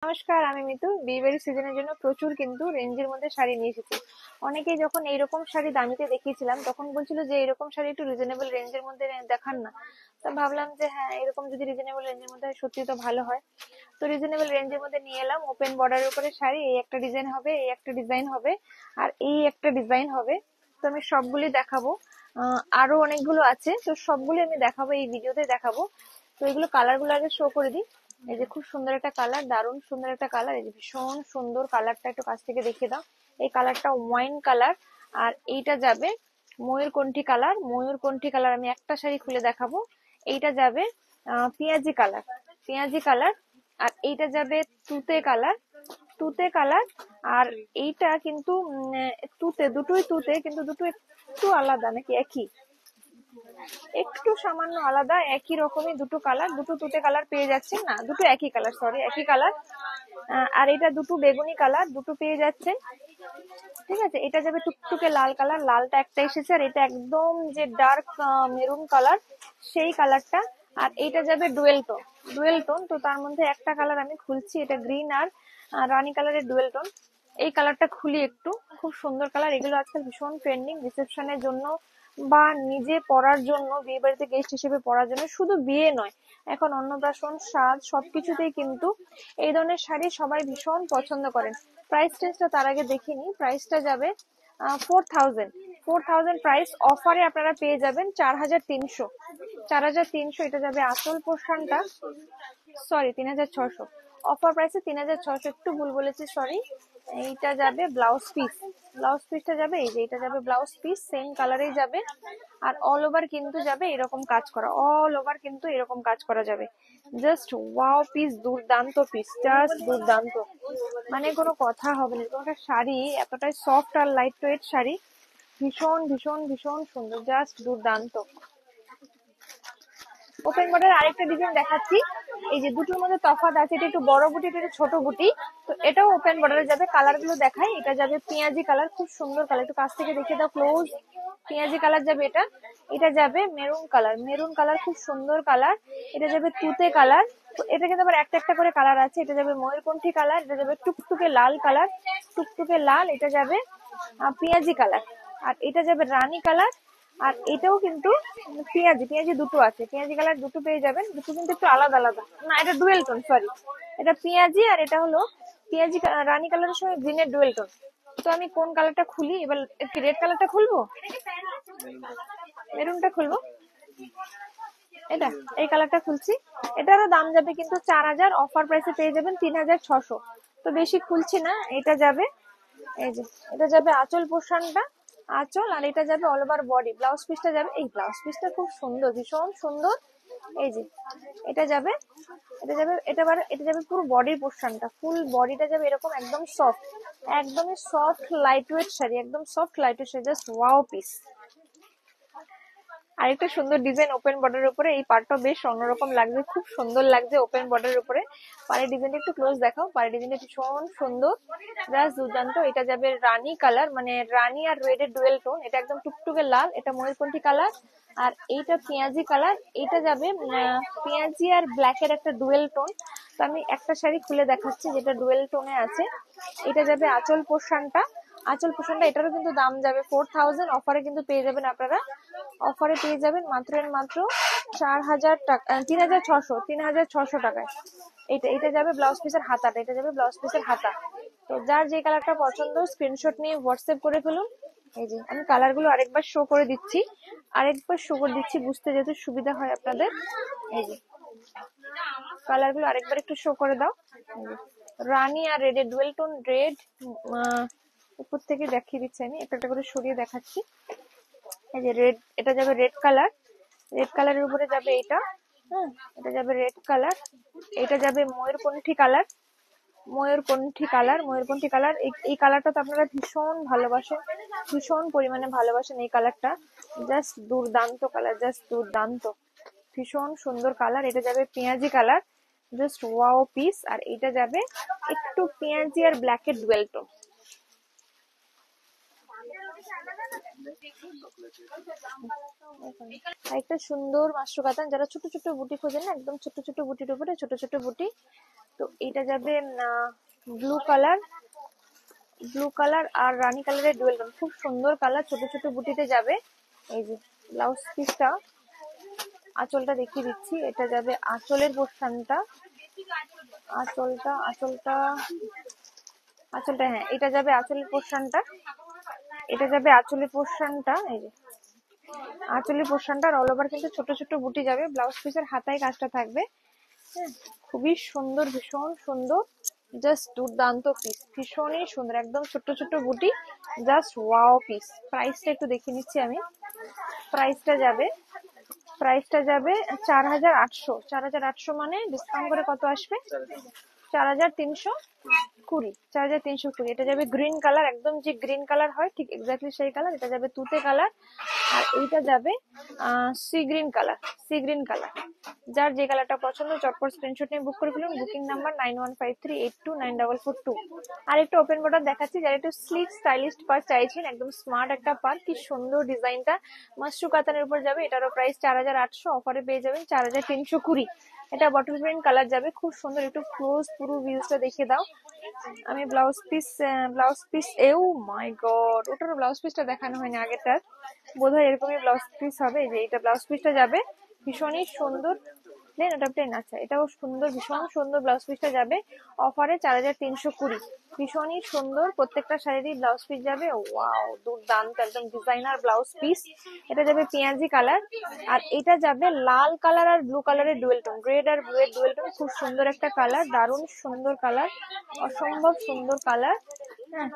নমস্কার, আমি মিতু। বিয়েবাড়ি সিজনের জন্য প্রচুর কিন্তু রেঞ্জের মধ্যে শাড়ি নিয়ে এসেছি। অনেকেই যখন এইরকম শাড়ি দামিতে দেখিয়েছিলাম তখন বলছিল যে এরকম শাড়ি একটু রিজনেবল রেঞ্জের মধ্যে দেখান না। তো ভাবলাম যে হ্যাঁ, এরকম যদি রিজনেবল রেঞ্জের মধ্যে হয় সত্যি তো ভালো হয়। তো রিজনেবল রেঞ্জের মধ্যে নিয়ে এলাম ওপেন বর্ডারের উপরে শাড়ি। এই একটা ডিজাইন হবে, এই একটা ডিজাইন হবে, আর এই একটা ডিজাইন হবে। তো আমি সবগুলি দেখাবো। আরো অনেকগুলো আছে, তো সবগুলি আমি দেখাবো, এই ভিডিওতে দেখাবো। তো এগুলো কালার গুলো আগে শো করে দিই। এই যে খুব সুন্দর একটা কালার, দারুণ সুন্দর একটা কালার। এই যে ভীষণ সুন্দর কালারটা, একটু কাছ থেকে দেখিয়ে দাও। এই কালারটা ওয়াইন কালার, আর এইটা যাবে ময়ূরকণ্ঠী কালার। ময়ূরকণ্ঠী কালার আমি একটা শাড়ি খুলে দেখাবো। এইটা যাবে পেঁয়াজি কালার, পেঁয়াজি কালার। আর এইটা যাবে তুতে কালার, তুতে কালার। আর এইটা কিন্তু তুতে, দুটোই তুতে, কিন্তু দুটো একটু আলাদা, নাকি একই? একটু সামান্য আলাদা, একই রকমই দুটো কালার, দুটো তুতে কালার পেয়ে যাচ্ছেন। না, দুটো একই কালার, সরি, একই কালার। আর এটা দুটো বেগুনি কালার, দুটো পেয়ে যাচ্ছেন। ঠিক আছে, এটা যাবে টুকটুকে লাল কালার, লালটা একটা এসেছে। আর এটা একদম যে ডার্ক মেরুন কালার, সেই কালারটা। আর এইটা যাবে ডুয়েল টোন, ডুয়েল টোন। তো তার মধ্যে একটা কালার আমি খুলছি, এটা গ্রিন আর রানী কালারের ডুয়েল টোন। এই কালারটা খুলি একটু, খুব সুন্দর কালার। এগুলো আজকাল ভীষণ ট্রেন্ডিং রিসেপশনের জন্য বা নিজে পরার জন্য, বিয়ে বাড়িতে গেস্ট হিসেবে পরার জন্য। শুধু বিয়ে নয়, এখন অন্নপ্রাশন, সাজ, সবকিছুতেই কিন্তু এই ধরনের শাড়ি সবাই ভীষণ পছন্দ করেন। প্রাইস রেঞ্জটা তার আগে দেখে নিই। প্রাইসটা যাবে 4000, 4000 প্রাইস। অফারে আপনারা পেয়ে যাবেন 4300, 4300। এটা যাবে আঁচল পোর্শনটা, সরি 3600। অফার প্রাইসে 3600, একটু ভুল বলেছি, সরি। এইটা যাবে ব্লাউজ পিস, ব্লাউজ পিসটা যাবে এই যে, এটা যাবে ব্লাউজ পিস, সেম কালারেই যাবে। আর অল ওভার কিন্তু যাবে এরকম কাজ করা, অল ওভার কিন্তু এরকম কাজ করা যাবে। জাস্ট ওয়াও পিস, দুর্দান্ত পিস, জাস্ট দুর্দান্ত। মানে কোনো কথা হবে না। এরকম একটা শাড়ি, এতটাই সফট আর লাইট ওয়েট শাড়ি, ভীষণ ভীষণ ভীষণ সুন্দর, জাস্ট দুর্দান্ত। ওপেন বর্ডার আরেকটা ডিজাইন দেখাচ্ছি। এই যে দুটোর মধ্যে তফাৎ আছে, এটা একটু বড় বুটি, এটা একটু ছোট বুটি। তো এটাও ওপেন বর্ডারে যাবে। কালার গুলো দেখাই। এটা যাবে পেঁয়াজি কালার, খুব সুন্দর কালার, একটু কাছ থেকে দেখে দাও ক্লোজ। পেঁয়াজি কালার যাবে এটা। এটা যাবে মেরুন কালার, মেরুন কালার, খুব সুন্দর কালার। এটা যাবে তুতে কালার। তো এটা কিন্তু আবার একটা একটা করে কালার আছে। এটা যাবে ময়ূরকণ্ঠী কালার, এটা যাবে টুকটুকে লাল কালার, টুকটুকে লাল। এটা যাবে পেঁয়াজি কালার, আর এটা যাবে রানী কালার। আর এটাও কিন্তু পেঁয়াজি, পেঁয়াজি দুটো আছে, পেঁয়াজি কালার দুটো পেয়ে যাবেন। দুটো কিন্তু একটু আলাদা আলাদা, না এটা ডুয়েল টোন, সরি। এটা পেঁয়াজি আর এটা হলো পেঁয়াজি রানী কালারের সঙ্গে গ্রিনের ডুয়েল টোন। তো আমি কোন কালারটা খুলি এবার? একটু রেড কালারটা খুলবো, মেরুনটা খুলবো। এটা, এই কালারটা খুলছি। এটারও দাম যাবে কিন্তু 4000, অফার প্রাইসে পেয়ে যাবেন 3600। তো বেশি খুলছি না। এটা যাবে এই যে, এটা যাবে আঁচল পোর্শনটা, আঁচল। আর এটা যাবে অল ওভার বডি। ব্লাউজ পিসটা যাবে, এই ব্লাউজ পিসটা খুব সুন্দর, ভীষণ সুন্দর। এই যে এটা যাবে, এটা যাবে, এটা যাবে পুরো বডির পোর্শনটা, ফুল বডিটা যাবে এরকম, একদম সফট, একদমই সফট লাইট ওয়েট শাড়ি, একদম soft light weight sari, just wow piece. আরেকটা সুন্দর ডিজাইন ওপেন বর্ডারের উপরে। এই পার্টটা বেশ অন্যরকম লাগবে, খুব সুন্দর লাগছে ওপেন বর্ডারের উপরে। পাড়ের ডিজাইনটা একটু ক্লোজ দেখাও। পাড়ের ডিজাইনটা ভীষণ সুন্দর, জাস্ট দুর্দান্ত। এটা যাবে রানী কালার, মানে রানী আর রেড এর ডুয়েল টোন। এটা একদম টুকটুকে লাল, এটা ময়ূরকণ্ঠী কালার। আর এইটা পেঁয়াজি কালার। এটা যাবে পেঁয়াজি আর ব্ল্যাক এর একটা ডুয়েল টোন। তো আমি একটা শাড়ি খুলে দেখাচ্ছি যেটা ডুয়েল টোনে আছে। এটা যাবে আঁচল পোর্শনটা, আঁচল পোর্শনটা। এটারও কিন্তু দাম যাবে 4000, অফারে কিন্তু পেয়ে যাবেন আপনারা। অফারে পেয়ে যাবেন মাত্র মাত্র 4000 টাকা, 3600, 3600 টাকায়। এটা, এটা যাবে ব্লাউজ পিসের হাতাটা, এটা যাবে ব্লাউজ পিসের হাতা। তো যার যে কালারটা পছন্দ স্ক্রিনশট নিয়ে হোয়াটসঅ্যাপ করে ফেলুন। এই যে আমি কালার গুলো আরেকবার শো করে দিচ্ছি, আরেকবার শো করে দিচ্ছি বুঝতে যেহেতু সুবিধা হয় আপনাদের। এই যে কালার গুলো আরেকবার একটু শো করে দাও। রানী আর রেড এর ডুয়েল টোন, রেড। উপর থেকে দেখিয়ে দিচ্ছি, আমি একটা একটা করে সরিয়ে দেখাচ্ছি। এই যে রেড, এটা যাবে রেড কালার, রেড কালারের উপরে যাবে এটা। হ্যাঁ, এটা যাবে রেড কালার। এটা যাবে ময়ূরকণ্ঠী কালার, ময়ূরকণ্ঠী কালার, ময়ূরকণ্ঠী কালার। এই কালারটা তো আপনারা ভীষণ ভালোবাসেন, ভীষণ পরিমাণে ভালোবাসেন এই কালারটা। জাস্ট দুর্দান্ত কালার, জাস্ট দুর্দান্ত, ভীষণ সুন্দর কালার। এটা যাবে পেঁয়াজি কালার, জাস্ট ওয়াও পিস। আর এটা যাবে একটু পেঁয়াজি আর ব্ল্যাক এর ডুয়েল টোন। একটা সুন্দর মাশরু কাতান, যারা ছোট ছোট বুটি খোঁজেন না, একদম ছোট ছোট বুটির উপরে ছোট ছোট বুটি। তো এটা যাবে ব্লু কালার, ব্লু কালার আর রানী কালারের ডুয়েল টোন, খুব সুন্দর কালার, ছোট ছোট বুটিতে যাবে। এই যে ব্লাউজ পিসটা, আঁচলটা দেখিয়ে দিচ্ছি। এটা যাবে আঁচলের পোর্শনটা, আঁচলটা আঁচলটা আঁচলটা, হ্যাঁ এটা যাবে আঁচলের পোর্শনটা, এটা যাবে আঁচলের পোর্শনটা। এই যে আঁচলের পোর্শনটা অল ওভার কিন্তু ছোট ছোট বুটি যাবে। ব্লাউজ পিসের হাতায় কাজটা থাকবে। হ্যাঁ, খুবই সুন্দর, ভীষণ সুন্দর, জাস্ট দুর্দান্ত পিস, ভীষণই সুন্দর, একদম ছোট ছোট বুটি, জাস্ট ওয়াও পিস। প্রাইসটা একটু দেখে নিচ্ছি আমি। প্রাইসটা যাবে, প্রাইসটা যাবে 4800। 4800 মানে ডিসকাউন্ট করে কত আসবে? 4320। 4320। এটা যাবে গ্রিন কালার, একদম যে গ্রিন কালার হয় ঠিক এক্স্যাক্টলি সেই কালার। এটা যাবে তুতে কালার, আর এইটা যাবে sea green colour, sea green colour. যার যে কালারটা পছন্দ চটপট স্ক্রিনশট নিয়ে বুক করে ফেলুন। Booking number 9153829442। আর একটু ওপেন বর্ডার দেখাচ্ছি, যারা একটু স্লিক স্টাইলিশ পার চাইছেন, একদম স্মার্ট একটা পার, কি সুন্দর ডিজাইনটা, মাশরু কাতানের উপর যাবে। এটারও প্রাইস 4800, অফারে পেয়ে যাবেন 4320। এটা বটল গ্রিন কালার যাবে, খুব সুন্দর। একটু ক্লোজ পুরো ভিউজটা দেখে দাও। আমি ব্লাউজ পিস এও মাই গড, ওটার ব্লাউজ পিসটা দেখানো হয়নি আগেরটার, বোধহয় এরকমই ব্লাউজ পিস হবে। এই যে এটা ব্লাউজ পিসটা যাবে, ভীষণই সুন্দর। প্লেন, ওটা প্লেন, আচ্ছা এটাও সুন্দর, ভীষণ সুন্দর ব্লাউজ পিসটা যাবে অফারে 4320। ভীষণই সুন্দর, প্রত্যেকটা শাড়িরই ব্লাউজ পিস যাবে। ওয়াও, দুর্দান্ত, একদম ডিজাইনার ব্লাউজ পিস। এটা যাবে পেঁয়াজি কালার, আর এটা যাবে লাল কালার আর ব্লু কালারের ডুয়েল টোন, রেড আর ব্লু এর ডুয়েল টোন। খুব সুন্দর একটা কালার, দারুণ সুন্দর কালার, অসম্ভব সুন্দর কালার। হ্যাঁ,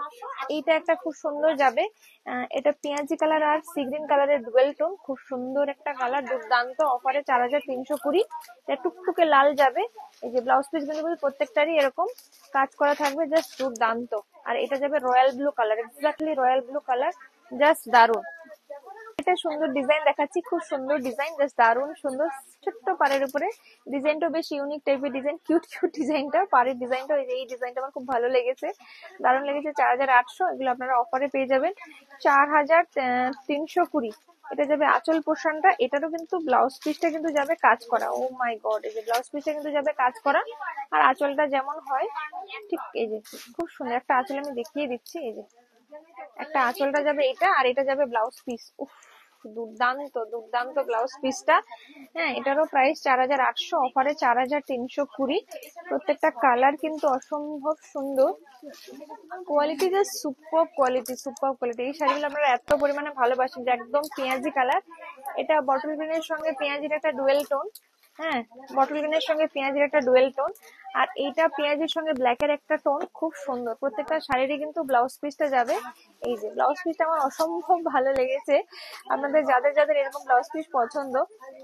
এইটা একটা খুব সুন্দর যাবে, এটা পেঁয়াজি কালার আর সি গ্রিন কালারের ডুয়েল টোন, খুব সুন্দর একটা কালার, দুর্দান্ত, অফারে 4320। এটা টুকটুকে লাল যাবে। এই যে ব্লাউজ পিস গুলো প্রত্যেকটারই এরকম কাজ করা থাকবে, জাস্ট দুর্দান্ত। আর এটা যাবে royal blue colour, exactly royal blue colour, just দারুণ। এটা সুন্দর ডিজাইন দেখাচ্ছি, খুব সুন্দর ডিজাইন, জাস্ট দারুণ সুন্দর। ছোট্ট পাড়ের উপরে ডিজাইনটা বেশ ইউনিক টাইপের ডিজাইন, কিউট কিউট ডিজাইনটা, পাড়ের ডিজাইনটা। এই ডিজাইনটা আমার খুব ভালো লেগেছে, দারুণ লেগেছে। 4800, এগুলো আপনারা অফারে পেয়ে যাবেন 4320। এটা যাবে আঁচল পোর্শনটা, এটারও কিন্তু ব্লাউজ পিসটা কিন্তু যাবে কাজ করা। ও মাই গড, এই যে ব্লাউজ পিসটা কিন্তু যাবে কাজ করা, আর আঁচলটা যেমন হয় ঠিক এই যে খুব সুন্দর একটা আঁচল আমি দেখিয়ে দিচ্ছি। এই যে একটা আঁচলটা যাবে এটা, আর এটা যাবে ব্লাউজ পিস। উফ, দুর্দান্ত দুর্দান্ত ব্লাউজ পিসটা। হ্যাঁ, এটারও প্রাইস 4800, অফারে 4320। প্রত্যেকটা কালার কিন্তু অসম্ভব সুন্দর, quality just super quality, super quality. এই শাড়িগুলো আপনারা এত পরিমাণে ভালোবাসেন, যে একদম পেঁয়াজি কালার, এটা বটল গ্রিনের সঙ্গে পেঁয়াজির একটা ডুয়েল টোন। হ্যাঁ, বটল গ্রিনের সঙ্গে পেঁয়াজির একটা ডুয়েল টোন, আর এইটা পেঁয়াজির সঙ্গে ব্ল্যাকের একটা টোন, খুব সুন্দর। প্রত্যেকটা শাড়িরই কিন্তু ব্লাউজ পিসটা যাবে। এই যে ব্লাউজ পিসটা আমার অসম্ভব ভালো লেগেছে। আপনাদের যাদের যাদের এরকম ব্লাউজ পিস পছন্দ,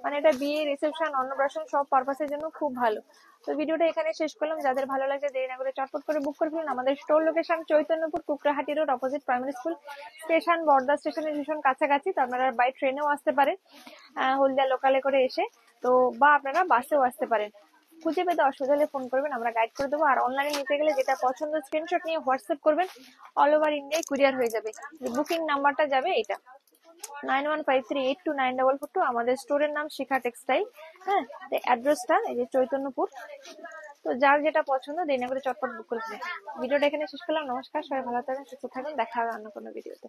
মানে এটা বিয়ে, রিসেপশন, অন্নপ্রাশন সব পারপাসের জন্য খুব ভালো। তো ভিডিওটা এখানে শেষ করলাম। যাদের ভালো লাগছে দেরি না করে চটপট করে বুক করে ফেলুন। আমাদের store location Chaitanyapur, Kukrahati road, opposite primary school station, Bardha স্টেশনের ভীষণ কাছাকাছি। তো আপনারা বাই ট্রেনেও আসতে পারেন, হলদিয়া লোকালে করে এসে, তো বা আপনারা বাসেও আসতে পারেন। খুঁজে পেতে অসুবিধা হলে ফোন করবেন, আমরা গাইড করে দেবো। আর অনলাইনে নিতে গেলে যেটা পছন্দ স্ক্রিনশট নিয়ে হোয়াটসঅ্যাপ করবেন, অল ওভার ইন্ডিয়ায় কুরিয়ার হয়ে যাবে। বুকিং নাম্বারটা যাবে এটা 9153829442। আমাদের স্টোরের নাম শিখা টেক্সটাইল। হ্যাঁ, অ্যাড্রেসটা এই যে চৈতন্যপুর। তো যার যেটা পছন্দ দেরি না করে চটপট বুক করে ফেলুন। ভিডিওটা এখানে শেষ করলাম। নমস্কার, সবাই ভালো থাকবেন, সুস্থ থাকবেন, দেখা হবে অন্য কোনো ভিডিওতে।